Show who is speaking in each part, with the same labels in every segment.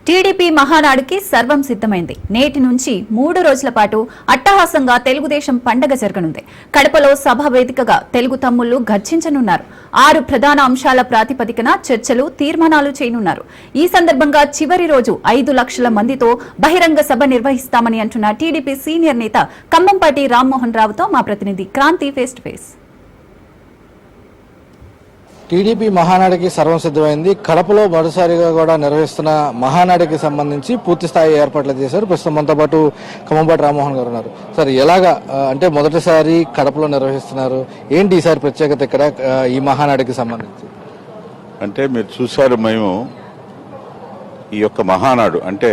Speaker 1: TDP మహానాడుకి సర్వం సిద్ధమైంది. నేటి నుంచి 3 రోజుల పాటు అట్టహాసంగా తెలుగుదేశం పండగ జరగనుంది. కడపలో సభ వేదికగా తెలుగు తమ్ముళ్లు గర్జించనున్నారు. 6 ప్రధాన అంశాల ప్రాతిపదికన చర్చలు, తీర్మానాలు చేయనున్నారు. ఈ సందర్భంగా చివరి రోజు 5 లక్షల మందితో బహిరంగ సభ నిర్వహిస్తామని అంటున్న టీడీపీ సీనియర్ నేత కంబంపాటి రామ్మోహన్ రావుతో మా ప్రతినిధి Kranti face to face.
Speaker 2: TDP మహానాడికి సర్వం సిద్ధమైంది. కడపలో మొదటిసారిగా కూడా నిర్వహిస్తున్న మహానాడికి సంబంధించి పూర్తి స్థాయి ఏర్పాట్లు చేశారు. ప్రస్తుతం మనతో పాటు కంబంపాటి రామ్మోహన్ గారు ఉన్నారు. సార్, ఎలాగా అంటే మొదటిసారి కడపలో నిర్వహిస్తున్నారు, ఏంటి ఈసారి ప్రత్యేకత ఇక్కడ ఈ మహానాడికి సంబంధించి?
Speaker 3: అంటే మీరు చూశారు, మేము ఈ యొక్క మహానాడు అంటే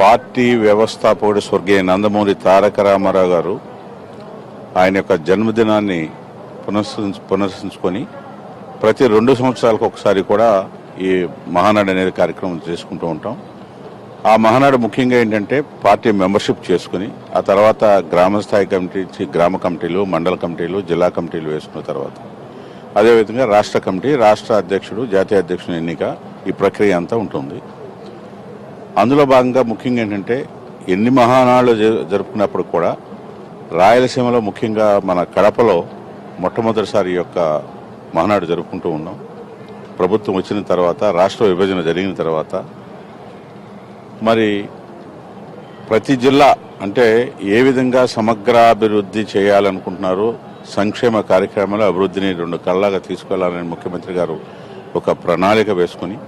Speaker 3: పార్టీ వ్యవస్థాపకుడు స్వర్గీయ నందమూరి తారక రామారావు గారు ఆయన యొక్క జన్మదినాన్ని పునర్శించుకొని ప్రతి 2 సంవత్సరాలకు ఒకసారి కూడా ఈ మహానాడు అనేది కార్యక్రమం చేసుకుంటూ ఉంటాం. ఆ మహానాడు ముఖ్యంగా ఏంటంటే పార్టీ మెంబర్షిప్ చేసుకుని ఆ తర్వాత గ్రామ స్థాయి కమిటీ, గ్రామ కమిటీలు, మండల కమిటీలు, జిల్లా కమిటీలు వేసుకున్న తర్వాత అదేవిధంగా రాష్ట్ర కమిటీ, రాష్ట్ర అధ్యక్షుడు, జాతీయ అధ్యక్షుడు ఎన్నిక, ఈ ప్రక్రియ అంతా ఉంటుంది. అందులో భాగంగా ముఖ్యంగా ఏంటంటే ఎన్ని మహానాడులు జరుపుకున్నప్పుడు కూడా రాయలసీమలో ముఖ్యంగా మన కడపలో మొట్టమొదటిసారి యొక్క మహానాడు జరుపుకుంటూ ఉన్నాం. ప్రభుత్వం వచ్చిన తర్వాత, రాష్ట్ర విభజన జరిగిన తర్వాత మరి ప్రతి జిల్లా అంటే ఏ విధంగా సమగ్రాభివృద్ధి చేయాలనుకుంటున్నారు, సంక్షేమ కార్యక్రమాల అభివృద్ధిని 2 కళ్ళగా తీసుకెళ్లాలని ముఖ్యమంత్రి గారు ఒక ప్రణాళిక వేసుకుని,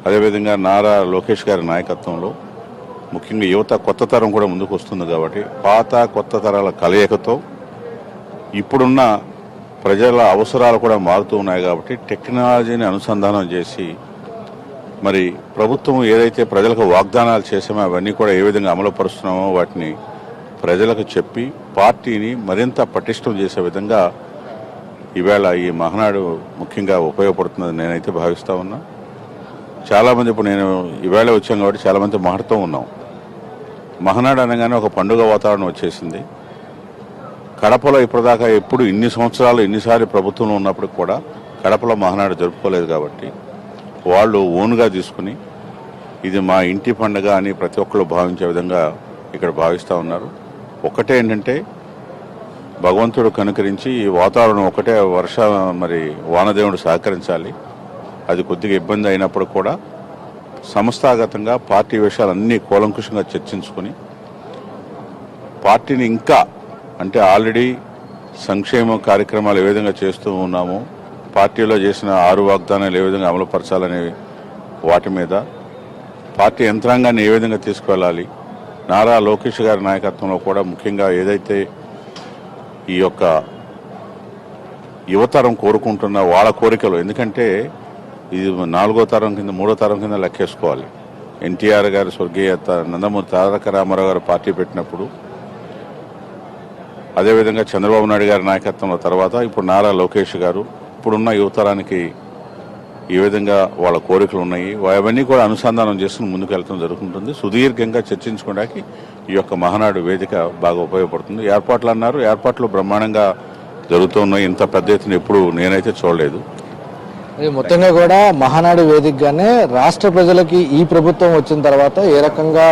Speaker 3: అదేవిధంగా నారా లోకేష్ గారి నాయకత్వంలో ముఖ్యంగా యువత కొత్త తరం కూడా ముందుకు వస్తుంది కాబట్టి పాత కొత్త తరాల కలయికతో ఇప్పుడున్న ప్రజల అవసరాలు కూడా మారుతూ ఉన్నాయి కాబట్టి టెక్నాలజీని అనుసంధానం చేసి మరి ప్రభుత్వం ఏదైతే ప్రజలకు వాగ్దానాలు చేసామో అవన్నీ కూడా ఏ విధంగా అమలు పరుస్తున్నామో వాటిని ప్రజలకు చెప్పి పార్టీని మరింత పటిష్టం చేసే విధంగా ఈవేళ ఈ మహానాడు ముఖ్యంగా ఉపయోగపడుతుందని నేనైతే భావిస్తూ ఉన్నా. చాలామంది ఇప్పుడు నేను ఈవేళ వచ్చాం కాబట్టి చాలామంది మాట్లాడుతూ ఉన్నాం. మహానాడు అనగానే ఒక పండుగ వాతావరణం వచ్చేసింది. కడపలో ఇప్పటిదాకా ఎప్పుడు ఇన్ని సంవత్సరాలు ఎన్నిసార్లు ప్రభుత్వంలో ఉన్నప్పుడు కూడా కడపలో మహానాడు జరుపుకోలేదు కాబట్టి వాళ్ళు ఓన్గా తీసుకుని ఇది మా ఇంటి పండుగ అని ప్రతి ఒక్కరు భావించే విధంగా ఇక్కడ భావిస్తూ ఉన్నారు. ఒకటే ఏంటంటే భగవంతుడు కనుకరించి ఈ వాతావరణం ఒకటే మరి వానదేవుడు సహకరించాలి. అది కొద్దిగా ఇబ్బంది అయినప్పుడు కూడా సంస్థాగతంగా పార్టీ విషయాలన్నీ కూలంకుషంగా చర్చించుకుని పార్టీని ఇంకా అంటే ఆల్రెడీ సంక్షేమ కార్యక్రమాలు ఏ విధంగా చేస్తూ ఉన్నామో, పార్టీలో చేసిన 6 వాగ్దానాలు ఏ విధంగా అమలుపరచాలనే వాటి మీద పార్టీ యంత్రాంగాన్ని ఏ విధంగా తీసుకువెళ్ళాలి, నారా లోకేష్ గారి నాయకత్వంలో కూడా ముఖ్యంగా ఏదైతే ఈ యొక్క యువతరం కోరుకుంటున్న వాళ్ళ కోరికలు, ఎందుకంటే ఇది 4వ తరం కింద 3వ తరం కింద లెక్కేసుకోవాలి. ఎన్టీఆర్ గారు స్వర్గీయ నందమూరి తారక రామారావు గారు పార్టీ పెట్టినప్పుడు, అదేవిధంగా చంద్రబాబు నాయుడు గారి నాయకత్వంలో తర్వాత ఇప్పుడు నారా లోకేష్ గారు, ఇప్పుడున్న యువతరానికి ఏ విధంగా వాళ్ళ కోరికలు ఉన్నాయి అవన్నీ కూడా అనుసంధానం చేసుకుని ముందుకు వెళ్ళడం జరుగుతుంటుంది. సుదీర్ఘంగా చర్చించుకోవడానికి ఈ యొక్క మహానాడు వేదిక బాగా ఉపయోగపడుతుంది. ఏర్పాట్లు అన్నారు, ఏర్పాట్లు బ్రహ్మాండంగా జరుగుతున్నాయి. ఇంత పెద్ద ఎత్తున ఎప్పుడు నేనైతే చూడలేదు.
Speaker 2: మొత్తంగా కూడా మహానాడు వేదికగానే రాష్ట్ర ప్రజలకి ఈ ప్రభుత్వం వచ్చిన తర్వాత ఏ రకంగా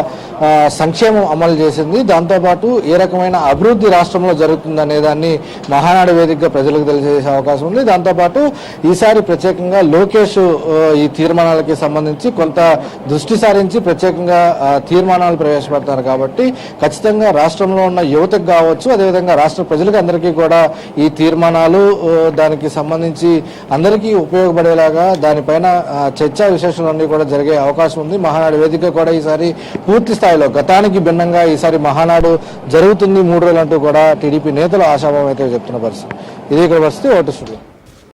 Speaker 2: సంక్షేమం అమలు చేసింది, దాంతోపాటు ఏ రకమైన అభివృద్ధి రాష్ట్రంలో జరుగుతుంది అనే దాన్ని మహానాడు వేదికగా ప్రజలకు తెలియజేసే అవకాశం ఉంది. దాంతోపాటు ఈసారి ప్రత్యేకంగా లోకేష్ ఈ తీర్మానాలకి సంబంధించి కొంత దృష్టి సారించి ప్రత్యేకంగా తీర్మానాలు ప్రవేశపెడతారు కాబట్టి ఖచ్చితంగా రాష్ట్రంలో ఉన్న యువతకు కావచ్చు, అదేవిధంగా రాష్ట్ర ప్రజలకు అందరికీ కూడా ఈ తీర్మానాలు దానికి సంబంధించి అందరికీ ఉపయోగపడేలాగా దానిపైన చర్చా విశేషాలన్నీ కూడా జరిగే అవకాశం ఉంది. మహానాడు వేదిక కూడా ఈసారి పూర్తి స్థాయిలో గతానికి భిన్నంగా ఈసారి మహానాడు జరుగుతుంది 3 రోజులంటూ కూడా టీడీపీ నేతలు ఆశాభావం అయితే చెప్తున్న పరిస్థితి. ఇదే ఇక్కడ పరిస్థితి. Vote studio.